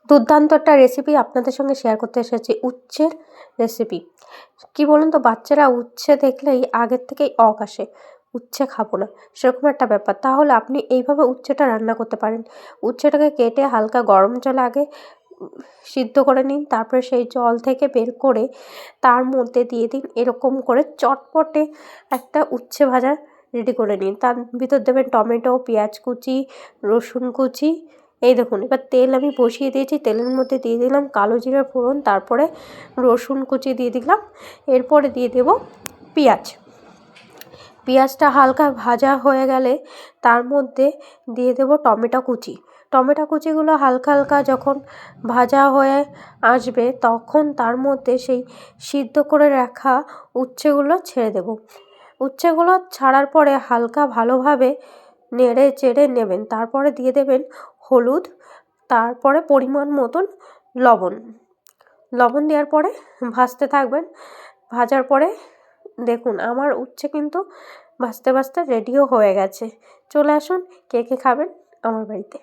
দুর্দান্ত একটা রেসিপি আপনাদের সঙ্গে শেয়ার করতে এসেছি, উচ্ছের রেসিপি। কি বলুন তো, বাচ্চারা উচ্ছে দেখলেই আগের থেকেই আসে, উচ্ছে খাবো না, সেরকম একটা ব্যাপার। তাহলে আপনি এইভাবে উচ্ছেটা রান্না করতে পারেন। উচ্ছেটাকে কেটে হালকা গরম জলে আগে সিদ্ধ করে নিন, তারপরে সেই জল থেকে বের করে তার মধ্যে দিয়ে দিন এরকম করে চটপটে একটা উচ্ছে ভাজা রেডি করে নিন। তার ভিতর দেবেন টমেটো, পেঁয়াজ কুচি, রসুন কুচি। এই দেখুন, এবার তেল আমি বসিয়ে দিয়েছি, তেলের মধ্যে দিয়ে দিলাম কালো জিরার ফোড়ন, তারপরে রসুন কুচি দিয়ে দিলাম, এরপরে দিয়ে দেব পেঁয়াজ। পেঁয়াজটা হালকা ভাজা হয়ে গেলে তার মধ্যে দিয়ে দেব টমেটো কুচি। টমেটো কুচিগুলো হালকা হালকা যখন ভাজা হয়ে আসবে তখন তার মধ্যে সেই সিদ্ধ করে রাখা উচ্ছেগুলো ছেড়ে দেব। উচ্ছেগুলো ছাড়ার পরে হালকা ভালোভাবে নেড়ে চেড়ে নেবেন, তারপরে দিয়ে দেবেন হলুদ, তারপরে পরিমাণ মতন লবণ। লবণ দেওয়ার পরে ভাজতে থাকবেন। ভাজার পরে দেখুন আমার উচ্ছে কিন্তু ভাজতে ভাজতে রেডিও হয়ে গেছে। চলে আসুন, কে কে খাবেন আমার বাড়িতে।